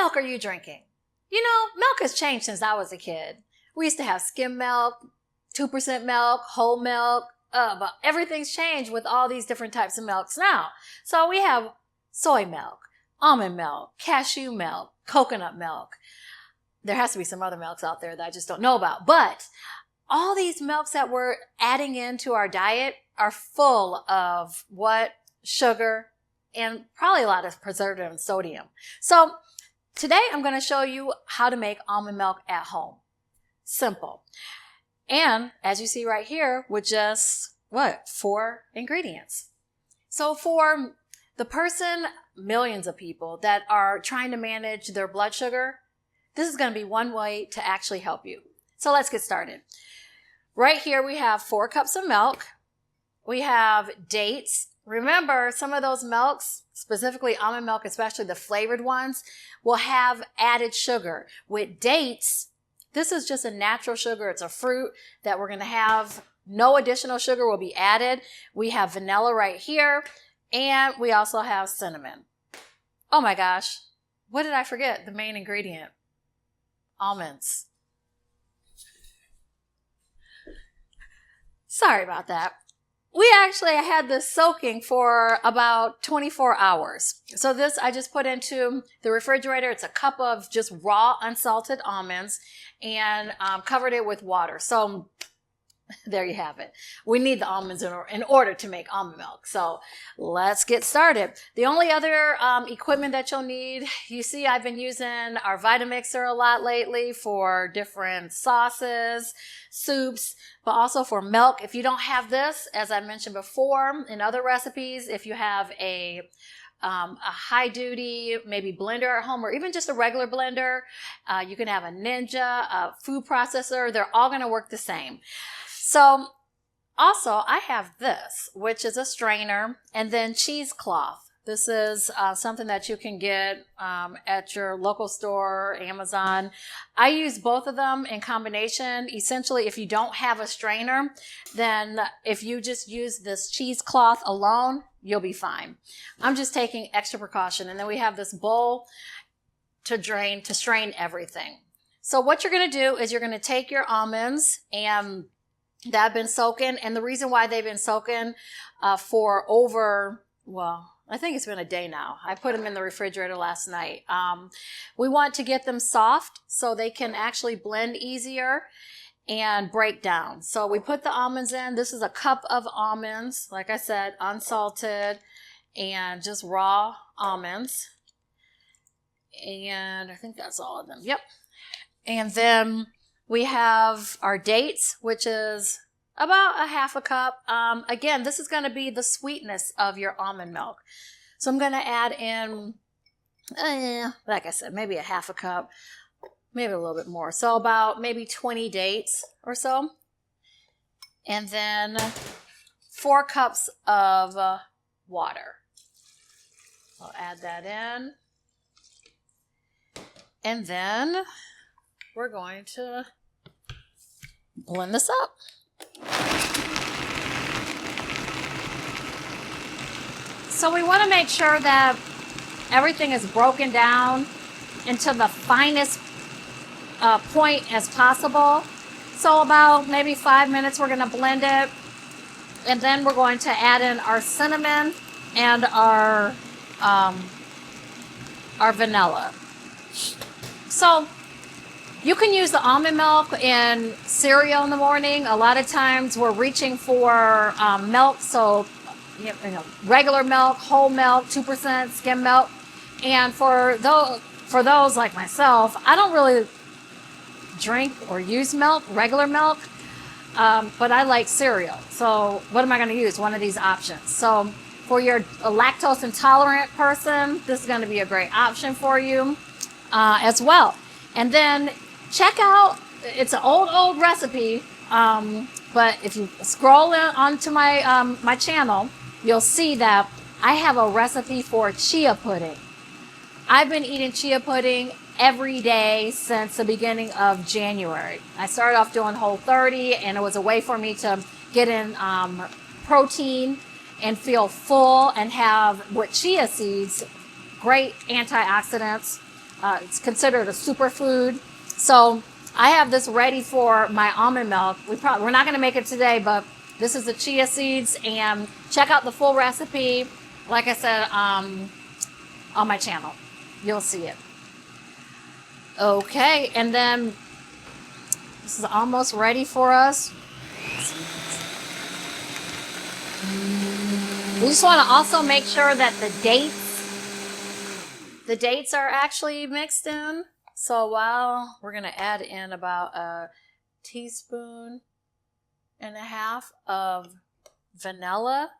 milk are you drinking? You know, milk has changed since I was a kid. We used to have skim milk, 2% milk, whole milk, but everything's changed with all these different types of milks now. So we have soy milk, almond milk, cashew milk, coconut milk. There has to be some other milks out there that I just don't know about. But all these milks that we're adding into our diet are full of what? Sugar and probably a lot of preservative and sodium. So today I'm going to show you how to make almond milk at home. Simple. And as you see right here, with just, 4 ingredients. So for the person, millions of people that are trying to manage their blood sugar, this is going to be one way to actually help you. So let's get started. Right here we have 4 cups of milk. We have dates. Remember, some of those milks, specifically almond milk, especially the flavored ones, will have added sugar. With dates, this is just a natural sugar. It's a fruit that we're going to have. No additional sugar will be added. We have vanilla right here, and we also have cinnamon. Oh my gosh, what did I forget? The main ingredient. Almonds. Sorry about that. We actually had this soaking for about 24 hours. So this I just put into the refrigerator. It's a cup of just raw unsalted almonds and covered it with water. So there you have it. We need the almonds in order to make almond milk. So let's get started. The only other equipment that you'll need, you see I've been using our Vitamixer a lot lately for different sauces, soups, but also for milk. If you don't have this, as I mentioned before in other recipes, if you have a high duty, maybe blender at home, or even just a regular blender, you can have a Ninja, a food processor. They're all going to work the same. So also I have this, which is a strainer, and then cheesecloth. This is something that you can get at your local store, Amazon. I use both of them in combination. Essentially, if you don't have a strainer, then if you just use this cheesecloth alone, you'll be fine. I'm just taking extra precaution. And then we have this bowl to strain everything. So what you're going to do is you're going to take your almonds and that have been soaking. And the reason why they've been soaking for over, I think it's been a day now. I put them in the refrigerator last night. We want to get them soft so they can actually blend easier and break down. So we put the almonds in. This is a cup of almonds, like I said, unsalted and just raw almonds. And I think that's all of them. Yep. And then we have our dates, which is about a half a cup. Again, this is going to be the sweetness of your almond milk. So I'm going to add in, like I said, maybe a half a cup, maybe a little bit more. So about maybe 20 dates or so. And then 4 cups of water. I'll add that in. And then we're going to blend this up. So we want to make sure that everything is broken down into the finest point as possible. So about maybe 5 minutes we're going to blend it. And then we're going to add in our cinnamon and our vanilla. So you can use the almond milk in cereal in the morning. A lot of times we're reaching for milk, so regular milk, whole milk, 2% skim milk. And for those like myself, I don't really drink or use milk, regular milk, but I like cereal. So what am I going to use? One of these options. So for your lactose intolerant person, this is going to be a great option for you as well. And then check out, it's an old recipe, but if you scroll onto my my channel, you'll see that I have a recipe for chia pudding. I've been eating chia pudding every day since the beginning of January. I started off doing Whole30, and it was a way for me to get in protein and feel full and have, with chia seeds, great antioxidants. It's considered a superfood. So I have this ready for my almond milk. We're not going to make it today, but this is the chia seeds, and check out the full recipe. Like I said, on my channel, you'll see it. Okay, and then this is almost ready for us. We just want to also make sure that the dates are actually mixed in. So while we're going to add in about a teaspoon and a half of vanilla,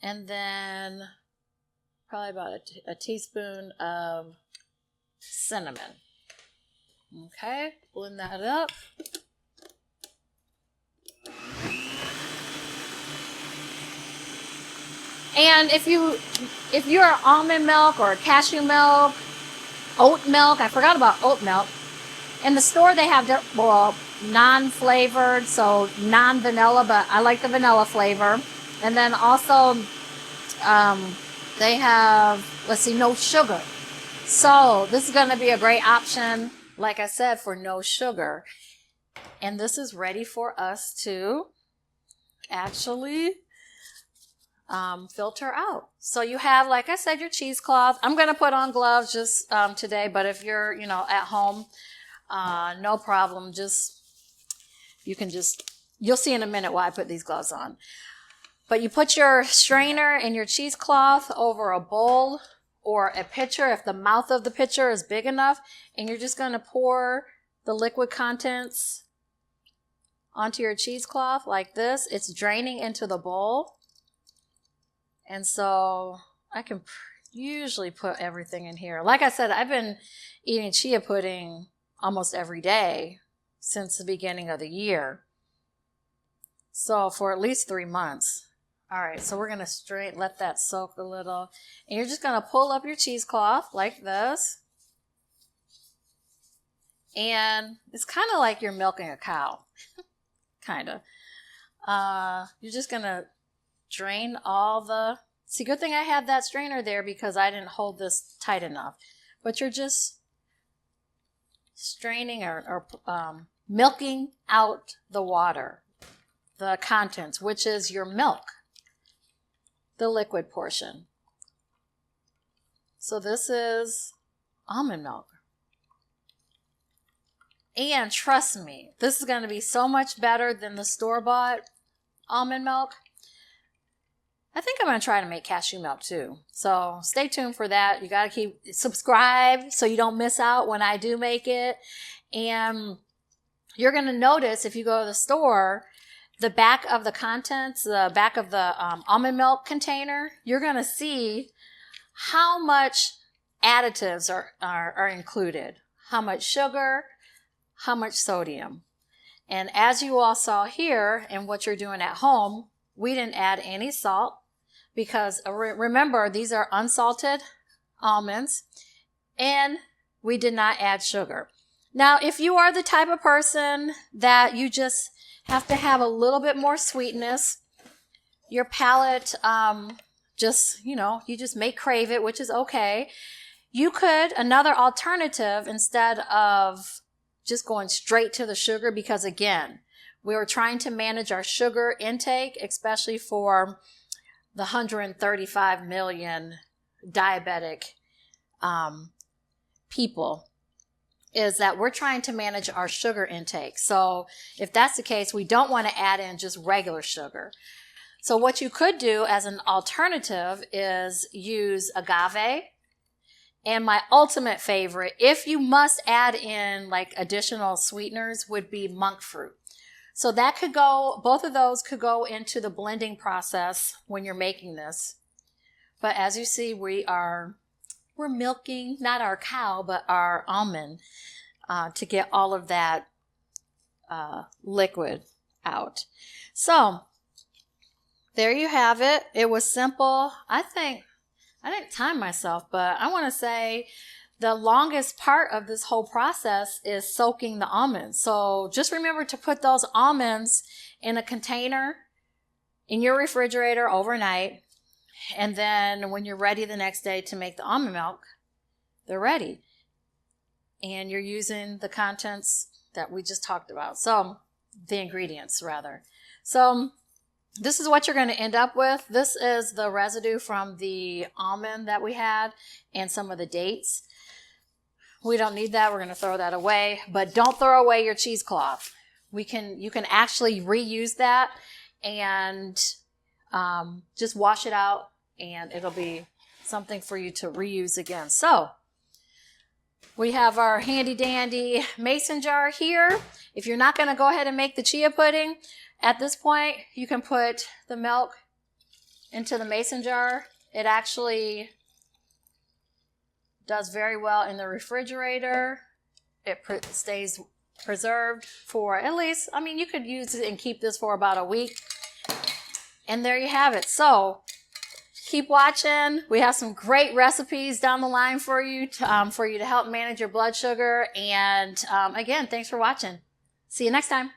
and then probably about a teaspoon of cinnamon. Okay, blend that up. And if you're almond milk or cashew milk, oat milk, I forgot about oat milk. In the store they have non-flavored, so non-vanilla, but I like the vanilla flavor. And then also they have, no sugar. So this is going to be a great option, like I said, for no sugar. And this is ready for us to actually filter out. So you have, like I said, your cheesecloth. I'm going to put on gloves just today, but if you're, at home, no problem. You'll see in a minute why I put these gloves on. But you put your strainer and your cheesecloth over a bowl or a pitcher if the mouth of the pitcher is big enough, and you're just going to pour the liquid contents onto your cheesecloth like this. It's draining into the bowl. And so I can usually put everything in here. Like I said, I've been eating chia pudding almost every day since the beginning of the year. So for at least 3 months. All right, so we're going to let that soak a little. And you're just going to pull up your cheesecloth like this. And it's kind of like you're milking a cow. Kind of. You're just going to drain all the... See, good thing I had that strainer there because I didn't hold this tight enough. But you're just straining or milking out the water, the contents, which is your milk, the liquid portion. So this is almond milk. And trust me, this is going to be so much better than the store-bought almond milk. I think I'm going to try to make cashew milk too. So stay tuned for that. You got to subscribe so you don't miss out when I do make it. And you're going to notice if you go to the store, the back of the contents, the back of the almond milk container, you're going to see how much additives are included. How much sugar, how much sodium. And as you all saw here and what you're doing at home, we didn't add any salt because remember, these are unsalted almonds, and we did not add sugar. Now, if you are the type of person that you just have to have a little bit more sweetness, your palate you just may crave it, which is okay. You could, another alternative, instead of just going straight to the sugar, because again, we were trying to manage our sugar intake, especially for the 135 million diabetic people, is that we're trying to manage our sugar intake. So if that's the case, we don't want to add in just regular sugar. So what you could do as an alternative is use agave. And my ultimate favorite, if you must add in like additional sweeteners, would be monk fruit. So that could go, both of those could go into the blending process when you're making this. But as you see, we're milking, not our cow, but our almond to get all of that liquid out. So there you have it. It was simple. I didn't time myself, but I want to say the longest part of this whole process is soaking the almonds. So just remember to put those almonds in a container in your refrigerator overnight. And then when you're ready the next day to make the almond milk, they're ready. and you're using the contents that we just talked about. So the ingredients rather. So this is what you're going to end up with. This is the residue from the almond that we had and some of the dates. We don't need that. We're going to throw that away, but don't throw away your cheesecloth. You can actually reuse that and just wash it out, and it'll be something for you to reuse again. So we have our handy dandy mason jar here. If you're not going to go ahead and make the chia pudding, at this point, you can put the milk into the mason jar. It actually does very well in the refrigerator. It stays preserved for at least, I mean, you could use it and keep this for about a week. And there you have it. So keep watching. We have some great recipes down the line for you to help manage your blood sugar. And again, thanks for watching. See you next time.